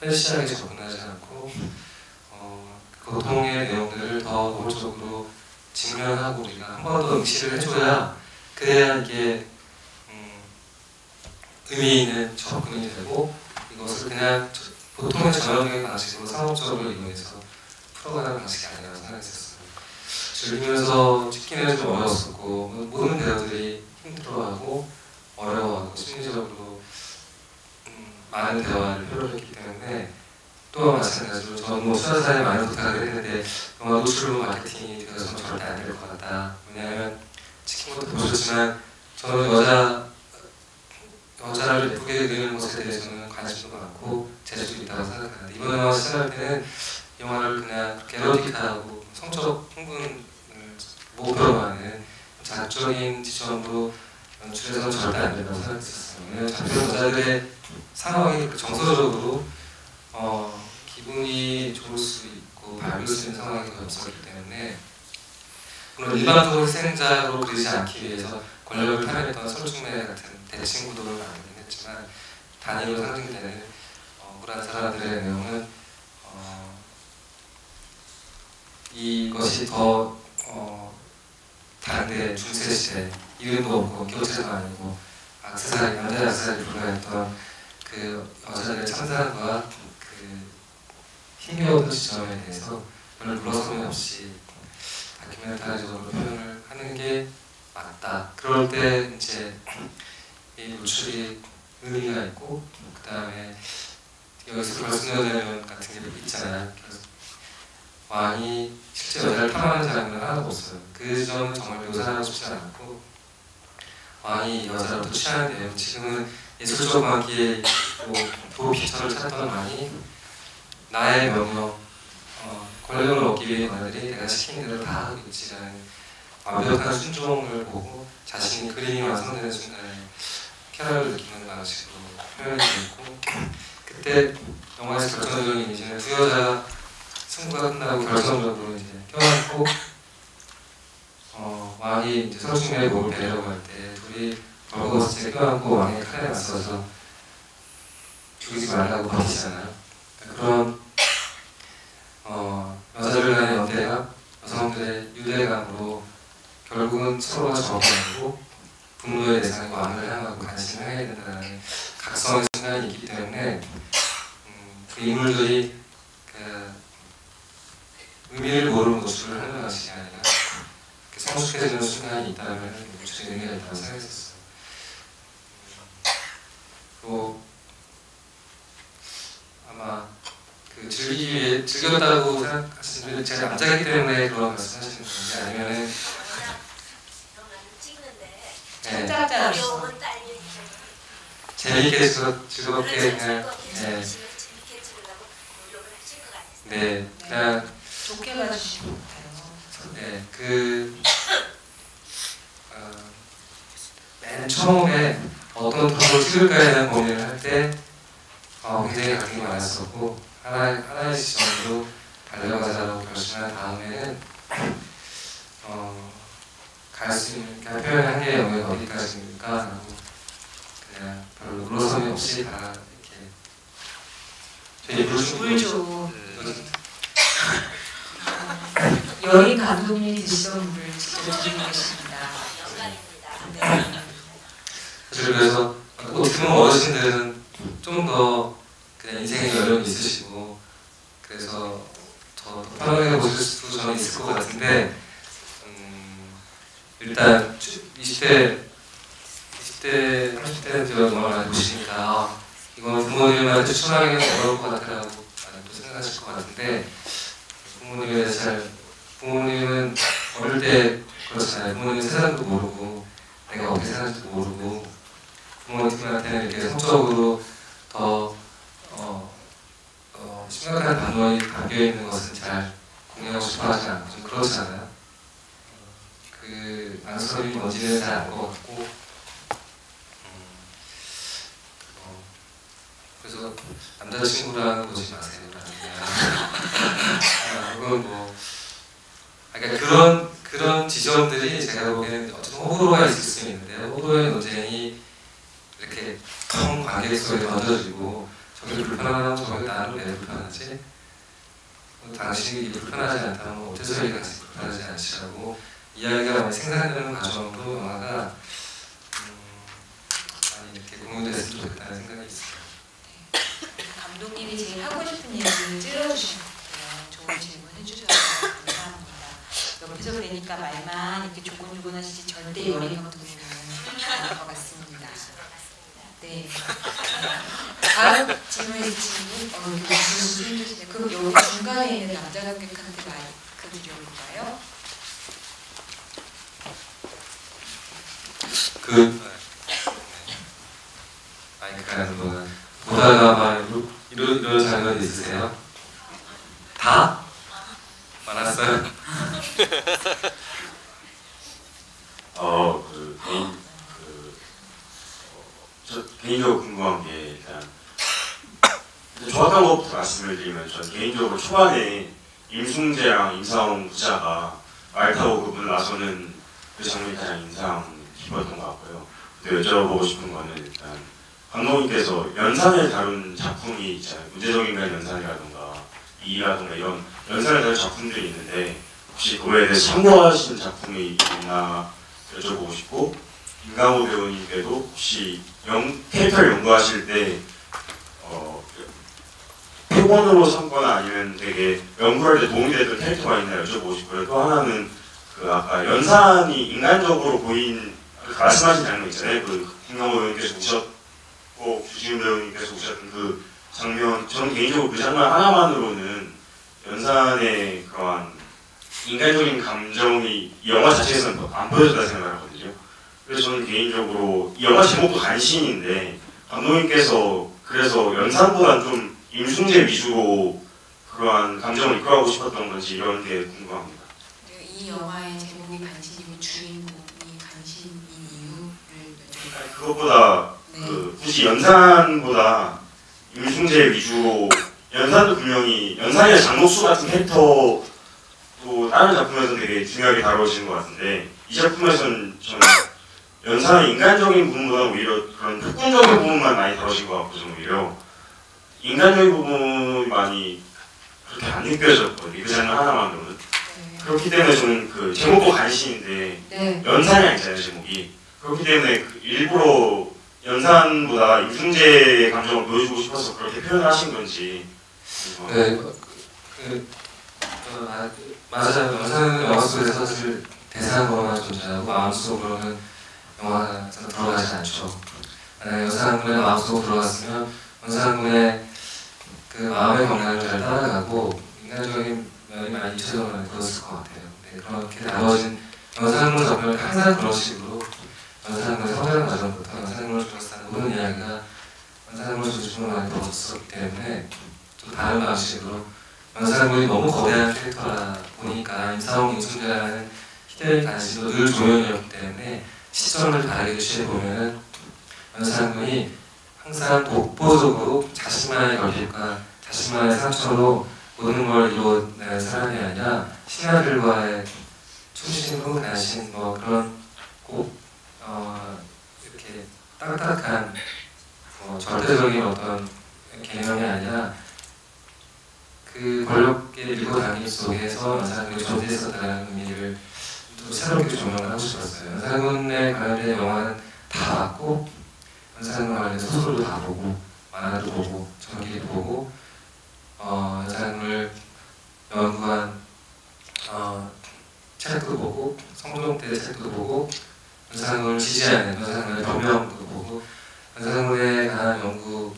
편시하게 접근하지 않고 고통의 내용들을 더 노골적으로 직면하고 우리가 한 번 더 응시를 해줘야 그래야 이게 의미 있는 접근이 되고 이것을 그냥 보통의 전형적인 방식으로 상업적으로 이용해서 풀어가는 방식이 아니라고 생각했었어요. 즐기면서 찍기는 좀 어려웠었고 모든 배우들이 힘들어하고 어려워하고 심리적으로 많은 대화를 필요로 했기 때문에 또 마찬가지로 저는 뭐 수다사에 많이 부탁을 했는데 영화 노출로 마케팅이 되어서는 절대 안 될 것 같다. 왜냐하면 치킨 것도 보셨지만 저는 여자를 예쁘게 그리는 것에 대해서는 관심도 많고 재주도 있다고 생각하는데 이번 영화 시작할 때는 영화를 그냥 에로틱하고 성적 흥분을 목표로 하는 자극적인 지점으로 연출해서는 절대 안 된다고 생각했었어요. 왜냐하면 잡혀온 여자들의 상황이 정서적으로 기분이 좋을 수 있고 밝을 수 있는 상황이 거의 없었기 때문에 물론 일반적으로 희생자로 그리지 않기 위해서 권력을 탐했던 설중매 같은 대칭 구도를 만들긴 했지만 단위로 상징되는 억울한 사람들의 내용은 이것이 더 다른데 중세시대 이름도 없고 교체도 아니고 악세사리, 남자 악세사리 불과했던 그 여자들의 참사과 그 힘겨운 지점에 대해서 별로 물러섬이 없이 다큐멘터리적으로 표현을 하는 게 맞다. 그럴 때 이제 이 노출이 의미가 있고 그 다음에 여기서 결승여대면 같은 게 있잖아요. 왕이 실제 여자를 탐하는 장면은 하나도 없어요. 그 점은 정말 묘사하고 싶지 않고 왕이 여자로부터 취하는데요. 지금은 예술적 관계에 도피처를 찾던 왕이 나의 명령, 권력을 얻기 위해 너희들이 내가 시킨 대로 다 하고 있지라는 완벽한 순종을 보고 자신이 그림이 완성되는 순간에 쾌락을 느끼는 방식으로 표현이 됐고 그때 영화에서 결정적인 이미지는 두 여자가 승부가 끝나고 결정적으로 이제 껴안고 왕이 이제 설중매의 몸을 베려고 할 때 둘이 벌거벗이 껴안고 왕의 칼에 맞서서 죽이지 말라고 버티잖아요. 그런 여자들 간의 연대가 여성들의 유대감으로 결국은 서로가 적어내고 분노의 대상이 왕을 향하고 관심을 해야 된다는 각성의 순간이 있기 때문에 그 인물들이 그 의미를 모르는 노출을 하는 방식이 아니라 성숙해지는 순간이 있다면 노출의 의미가 있다고 생각했었어요. 또 아마 그 즐겼다고 생각하시는 분들 제가 남자이기 때문에 그런 말씀하시는 건지 아니면은 창작자 재밌게 즐겁게 그냥 그냥 좋게 봐주시면 같아요. 맨 처음에 어떤 프로를 찍을까에 대한 고민을 할 때 굉장히 각색이 많았었고 하나의 시점으로 달려가자고 결심한 다음에는 갈 수 있는 표현의 한계의 영역이 어디까지입니까? 라고 그냥 별로 물러섬이 없이 다 이렇게 되게 물죠. 여인 감독님이 드시던 물을 직접 드리고 계십니다. 네. 사실 그래서 어떻게 보면 어르신들은 좀 더 그냥 인생에 여력이 있으시고 그래서 더 편하게 보실 수도 저는 있을 것 같은데 일단 20대, 30대는 제가 영화를 많이 보시니까 이건 부모님한테 추천하기는 어려울 것 같다고 많이 또 생각하실 것 같은데 부모님은 어릴 때 그렇잖아요. 부모님 세상도 모르고 내가 어떻게 사는지도 모르고 부모님한테는 이렇게 성적으로 더 심각한 반론이 담겨있는 것은 잘 공유하고 싶어하지 않고 좀 그렇잖아요. 그 망설임이 뭔지는 잘 알 것 같고 그래서 남자친구랑 보지 마세요. 그건 뭐 그러니까 그런 지점들이 제가 보기에는 어쨌든 호불호가 있을 수 있는데 호불호의 논쟁이 이렇게 텅 관계 속에 던져지고 저게 불편하다면 저게 나는 왜 불편하지? 당신이 불편하지 않다면 어째서 이게 같이 불편하지 않지라고 이야기가 많이 생산되는 과정도 영화가 많이 이렇게 공유됐으면 좋겠다는 생각이 있어요. 감독님이 제일 하고 싶은 얘기를 찔러주신 것 같아요. 좋은 질문 해주셔서 감사합니다. 옆에서 뵈니까 말만 이렇게 조곤조곤하시지 절대 요리 감독님은 아닐 것 같습니다. 네. 다음 질문에 주신 분, 그럼 여기 중간에 있는 남자 관객한테 마이크 드려볼까요? 마이크라는 거는 보다가 막 이런 장면이 있으세요? 다? 많았어요? 저 개인적으로 궁금한 게 일단 정확한 것부터 말씀을 드리면 전 개인적으로 초반에 임승재랑 임상훈 부자가 말 타고 그분 나서는 그 장면이 가장 인상 깊었던 것 같고요. 근데 여쭤보고 싶은 거는 일단 감독님께서 연산을 다룬 작품이 있잖아요. 문제적인간 연산이라던가 이라던가 이런 연산을 다룬 작품들이 있는데 혹시 그거에 대해 참고하신 작품이 있나 여쭤보고 싶고 김강호 배우님께도 혹시 캐릭터를 연구하실 때 표본으로 삼거나 아니면 되게 연구할 때 도움이 됐던 캐릭터가 있나 여쭤보고 싶고요. 또 하나는 그 아까 연산이 인간적으로 보인 말씀하신 장면 있잖아요. 그 김강호 배우님께서 오셨고 주지훈 배우님께서 오셨던 그 장면, 저는 개인적으로 그 장면 하나만으로는 연산의 그러한 인간적인 감정이 이 영화 자체에서는 안 보여졌다 생각하거든요. 그래서 저는 개인적으로 이 영화 제목도 간신인데 감독님께서 그래서 연산보다는 좀 임승재 위주로 그러한 감정을 이끌어가고 싶었던 건지 이런 게 궁금합니다. 네, 이 영화의 제목이 간신이고 주인공이 간신인 이유를 여쭤볼까요? 그것보다 네. 굳이 연산보다 임승재 위주로 연산도 분명히 연산이나 장록수 같은 캐릭터도 다른 작품에서는 되게 중요하게 다뤄지는 것 같은데 이 작품에서는 저는 연산의 인간적인 부분보다 오히려 그런 특권적인 부분만 많이 다뤄진 것 같고 저는 오히려 인간적인 부분이 많이 그렇게 안 느껴졌거든요. 그 장면 하나만으로는. 네. 그렇기 때문에 저는 그 제목도 간신인데 네. 연산이 아니잖아요 제목이. 그렇기 때문에 일부러 연산보다 임승재의 감정을 보여주고 싶어서 그렇게 표현을 하신 건지. 네, 맞아요. 연산은 영화 속에서 사실 대사로만 존재하고 마음속으로는 영화가 들어가지 않죠. 만약에 연산군의 마음속으로 들어갔으면 연산군의 그 마음의 경향을 잘 따라가고 인간적인 면이 많이 잊혀져가는 그랬을 것 같아요. 네, 그렇게 다뤄진 연산군 작품을 항상 그런 식으로 연산군의 성장 과정부터 연산군을 둘러싼 모든 이야기가 연산군을 중심으로 많이 벌어졌었기 때문에 좀 다른 방식으로 연산군이 너무 거대한 캐릭터라 보니까 임상훈, 임승재라는 희대의 간신도 늘 조연이었기 때문에 시점을 다르게 취해보면은 연산군이 항상 독보적으로 자신만의 결핍과 자신만의 상처로 모든 걸 이루어내는 사람이 아니라 신하들과의 충신후 간신 뭐 그런 꼭 이렇게 딱딱한 절대적인 어떤 개념이 아니라 그 권력계 밀고 당김 속에서 연산군이 존재했었다는 의미를 좀 새롭게 조명을 하고 싶었어요. 연산군에 관련된 영화는 다 봤고 연산군에 관련된 소설도 다 보고 만화도 보고 전기도 보고 연산군을 연구한 책도 보고 성종태 책도 보고 연산군을 지지하는 연산군의 변명도 보고 연산군에 관한 연구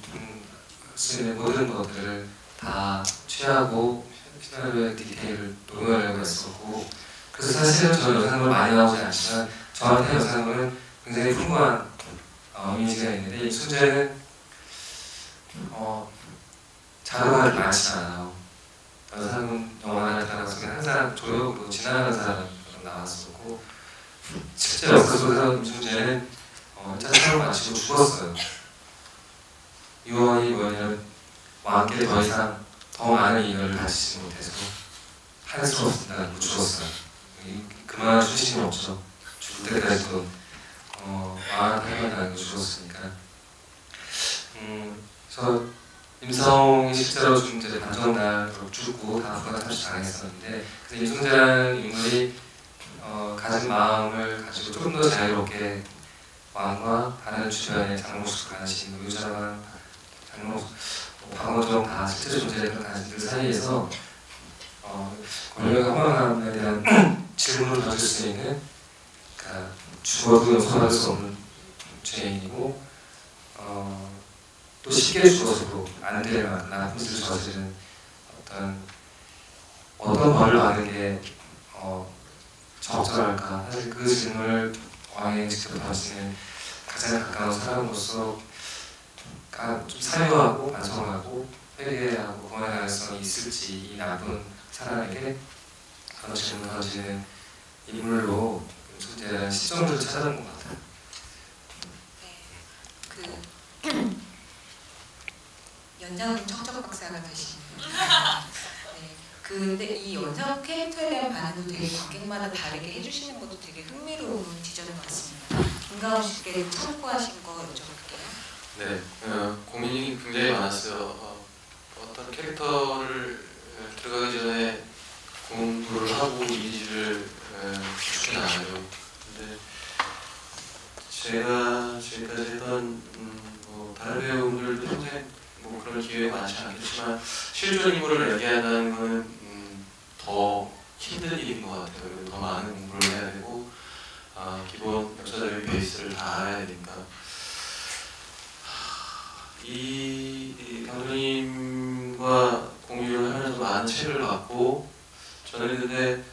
수 있는 모든 것들을 다 취하고 시나리오의 디테일을 녹여내고 했었고 그래서 사실은 저는 영상을 많이 나오지 않지만 저한테 영상은 굉장히 풍부한 이미지가 있는데 임순재는 자료가 많지 않아요. 영상은 영화를 따라서 항상 조력으로 지나가는 사람으로 나왔었고 실제 역사 속에서 임순재는 차차로 마치고 죽었어요. 유언이 뭐냐면 왕께 더 이상 더 많은 인연을 가지지 못해서 할 수 없다고 죽었어요. 그만한 수신이 없죠. 죽을 때까지도 왕한테 할 말이 죽었으니까. 그래서 임성이 실제로 좀 이제 반정날로 죽고 다 부가탐시 당했었는데 그래서 임순재라는 인물이 가진 마음을 가지고 조금 더 자유롭게 왕과 다른 주변의 장목수 가신 유자왕, 장목수, 박원종 다 실제 존재를 가진 그 사이에서 권력의 허망함에 대한 질문을 던질 수 있는 그러니까 죽어도 용서할 수 없는 죄인이고 또 쉽게 죽어서도 안 될 만한 나쁜 짓을 저지른 어떤 벌을 받는 게 적절할까? 사실 그 질문을 왕에게 직접 던지는 가장 가까운 사람으로서 좀 사유하고 반성하고 회개하고 구원의 가능성이 있을지 이 나쁜 사람에게 그런 질문을 던지는 인물로 임순재라는 시점을 찾아낸 것 같아요. 네, 연장군 척척 박사가 되시네요. 네, 근데 이 연장 캐릭터에 대한 반응도 되게 관객마다 다르게 해주시는 것도 되게 흥미로운 지점인 것 같습니다. 김가훈 씨께 참고하신 거 여쭤볼게요. 네, 고민이 굉장히 많았어요. 어떤 캐릭터를 들어가기 전에 공부를 하고 이미지를 구축해 나가요. 근데 제가 지금까지 했던 다른 배우들도 평생 그런 기회가 많지 않겠지만 실존 인물을 연기한다는 것은 더 힘든 일인 것 같아요. 더 많은 공부를 해야 되고 기본 역사적인 베이스를 다 알아야 되니까 이 감독님과 공유를 하면서 많은 책을 봤고 저는 근데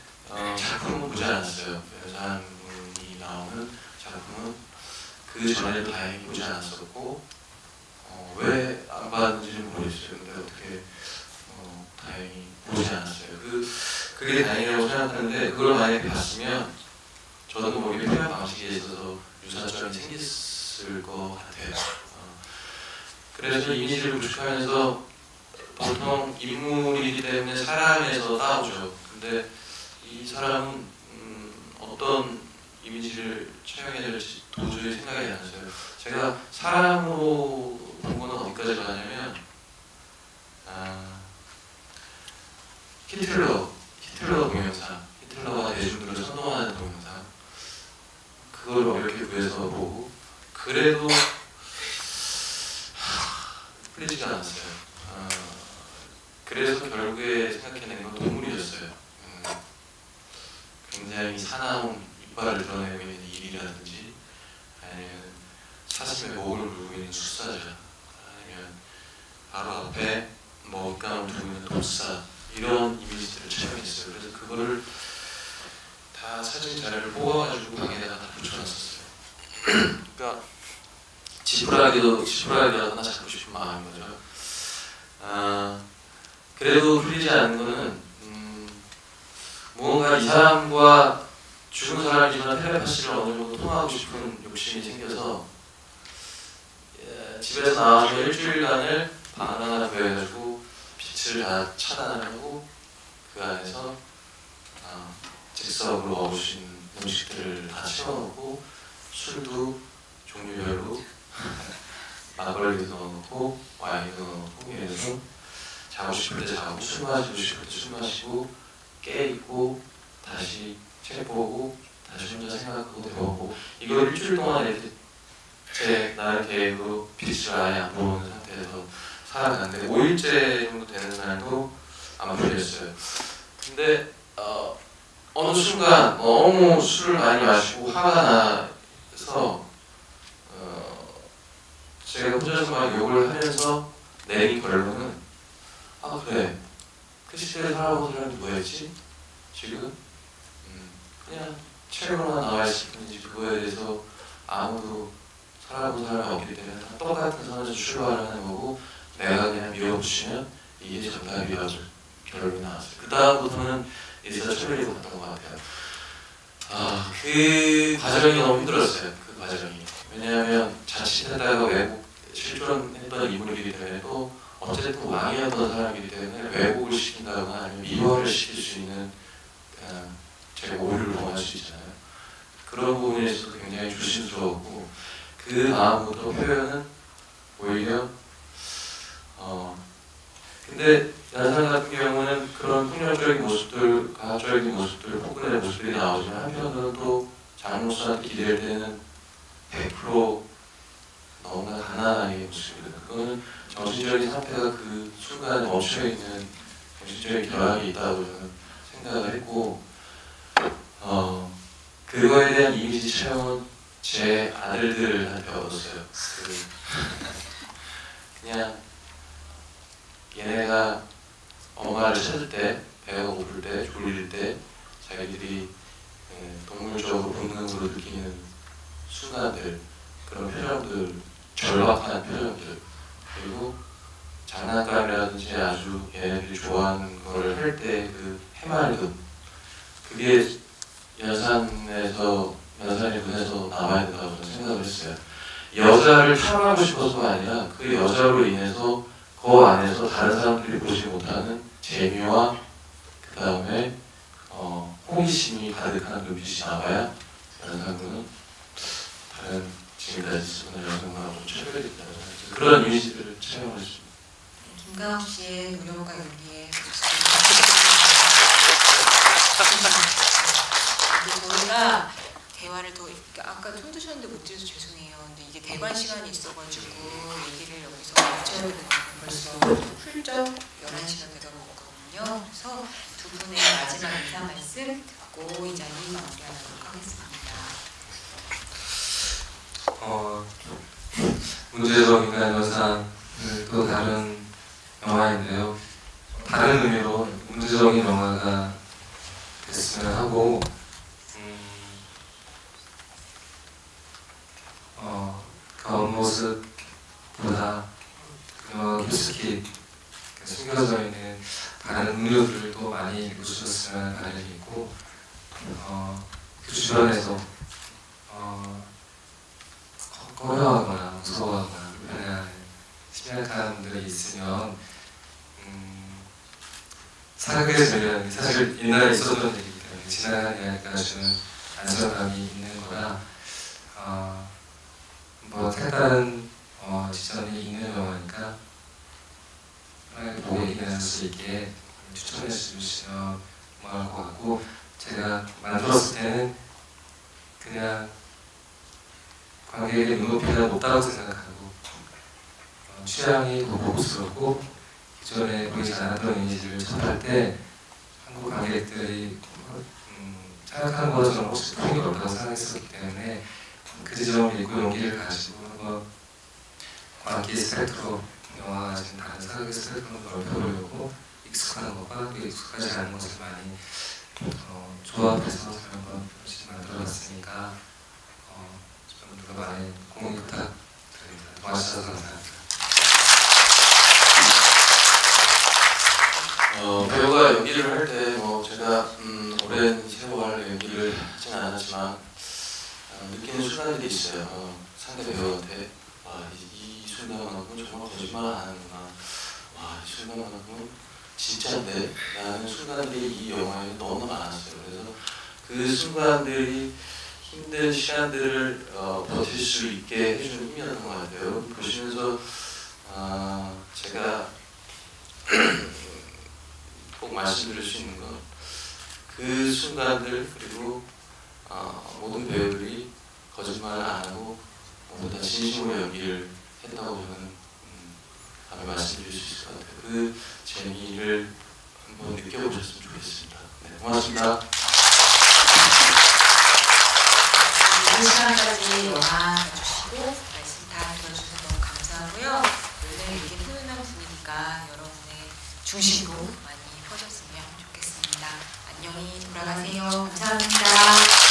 작품은 보지 않았어요. 여자분이 나오는 작품은 그 전에도 다행히 보지 않았었고 왜 안 봤는지는 모르겠어요. 근데 어떻게 다행히 보지 않았어요. 그게 다행이라고 생각하는데 그걸 만약에 봤으면 저도 모르게 표현 방식에 있어서 유사점이 생겼을 것 같아요. 그래서 이미지를 구축하면서 보통 인물이기 때문에 사람에서 따오죠. 근데 이 사람은 어떤 이미지를 촬영해야 될지 도저히 생각이 안 났어요. 제가 사람으로 본 거는 어디까지 가냐면 히틀러 동영상, 히틀러가 대중들을 선동하는 동영상 그걸 이렇게 구해서 보고 그래도 풀리지가 않았어요. 그래서 결국에 생각해낸 건 동물이었어요. 굉장히 사나운 이빨을 드러내고 있는 일이라든지 아니면 사슴의 목을 물고 있는 축사자 아니면 바로 앞에 먹잇감을 두고 있는 독사 이런 이미지들을 촬영했어요. 그래서 그거를 다 사진 자료를 뽑아가지고 방에다가 다 붙여놨었어요. 그러니까 지푸라기라도 하나 잡고 싶은 마음인 거죠. 그래도 풀리지 않는 거는 무언가 이 사람과 죽은 사람이지만 텔레파시를 어느 정도 통하고 싶은 욕심이 생겨서 집에서 나와서 일주일간을 방을 하나 구해가지고 빛을 다 차단하고 그 안에서 즉석으로 먹으신 음식들을 다 채워놓고 술도 종류별로 막걸리도 넣어놓고 와인도 넣어놓고 이래서 자고 싶을 때 자고 술 마시고 싶을 때 술 마시고 깨있고 다시 책 보고 다시 혼자 생각하고 배워보고 이걸 일주일 동안 이렇게 제 나의 계획으로 빛을 아예 안 보는 상태에서 살아갔는데 5일째 정도 되는 날도 안 풀렸어요. 근데 어느 순간 너무 술을 많이 마시고 화가 나서 제가 혼자서 막 욕을 하면서 내린 결론은 그래 그 시대에 살아본 사람이 뭐였지? 지금? 그냥 책으로만 나와 있을뿐이지 그거에 대해서 아무도 살아본 사람이 없기 때문에 다 똑같은 선에서 출발하는 거고 내가 그냥 밀어붙이면 이게 정답이라고 결론이 나왔어요. 그 다음부터는 이제 철회로 갔던 것 같아요. 그 과정이 너무 힘들었어요. 그 과정이. 왜냐하면 자칫하다가 외국 실존했던 인물이기 때문에 또 어쨌든 왕이었던 사람이기 때문에 왜곡을 시킨다거나 아니면 미화를 시킬 수 있는 제가 오류를 범할 수 있잖아요. 그런 부분에 있어서 굉장히 조심스러웠고 그 다음부터 표현은 오히려 근데 연산 같은 경우는 그런 폭력적인 모습들, 가학적인 모습들, 폭군의 모습들이 나오지만 한편으로는 또 장로수한테 기댈 때는 100% 너무나 가난하게 모습이거든요. 그거는 정신적인 상태가 그 순간에 멈춰있는 정신적인 결함이 있다고 저는 생각을 했고 그거에 대한 이미지 촬영은 제 아들들한테 얻었어요. 그냥 얘네가 엄마를 찾을 때, 배가 고플 때, 졸릴 때 자기들이 동물적으로 본능으로 느끼는 순간들, 그런 표정들, 절박한 표정들, 그리고 장난감이라든지 아주 얘네들이 좋아하는 거를 할 때 그 해맑음, 그게 연산의 눈에서 나와야 된다고 저는 생각을 했어요. 여자를 탐하고 싶어서가 아니라 그 여자로 인해서 그 안에서 다른 사람들이 보지 못하는 재미와 그 다음에 호기심이 가득한 눈빛이 나와야 연산군은 다른 지금까지 쓰는 연산군하고 차별이 있다고 생각해요. 그런 이미지들을 촬영을 했습니다. 김가옥 씨의 노력과 연기에 저희가 대화를 더 아까 손 드셨는데 못 드려서 죄송해요. 근데 이게 대관 시간이 있어가지고 얘기를 여기서 마쳐야 되는 벌써 훌쩍 11시가 되다 보거든요. 그래서 두 분의 마지막 인사 말씀 듣고 이 자리 마무리하도록 하겠습니다. 문제적 인간 연산을 또 다른 영화인데요. 다른 의미로 문제적인 영화가 됐으면 하고 겉모습보다 그녀가 깊숙이 숨겨져 있는 다른 음료들도 많이 보셨으면 바람이 있고 그 주변에서 꺼려하거나 무서워하거나 불편해하는 심약한 분들이 있으면 사극의 전략이 사실 옛날에 있었던 일이기 때문에 지나간 이야기가 주는 안정감이 있는 거라 뭐 색다른 지점이 있는 영화니까 편하게 보고 얘기할 수 있게 추천해 주시면 고마울 것 같고 제가 만들었을 때는 그냥 관객의 눈높이가 높다고 생각하고 취향이 더 고급스럽고 기존에 보이지 않았던 이미지를 접할 때 한국 관객들이 생각하는 것처럼 혹시 품이 없다고 생각했었기 때문에 그 지점을 믿고 용기를 가지고 한번 광기 스펙트로 영화가 가진 다른 사극의 스펙트럼을 넓혀보려고 익숙한 것과 또 익숙하지 않은 것을 많이 조합해서 한번 만들어봤으니까 여러분들과 많이 공유 부탁드립니다. 도와주셔서 감사합니다. 배우가 연기를 할 때 제가 오랜 세월 연기를 하진 않았지만 느끼는 순간들이 있어요. 상대 배우한테 이 순간만큼은 정말 거짓말 안 하는구나. 이 순간만큼은 진짜인데 라는 순간들이 이 영화에 너무 많았어요. 그래서 그 순간들이 힘든 시간들을 버틸 수 있게 해주는 힘이었던 것 같아요. 보시면서 제가 꼭 말씀드릴 수 있는 건 그 순간들 그리고 모든 배우들이 거짓말을 안 하고 모두 다 진심으로 연기를 했다고 저는 다음에 말씀드릴 수 있을 것 같아요. 그 재미를 한번 느껴보셨으면 좋겠습니다. 네, 고맙습니다. 이 시간까지 영화 봐주시고 말씀 다 들어주셔서 너무 감사하고요. 원래 이렇게 훈훈한 분위기가 여러분의 중심으로 많이 퍼졌으면 좋겠습니다. 안녕히 돌아가세요. 감사합니다. 감사합니다.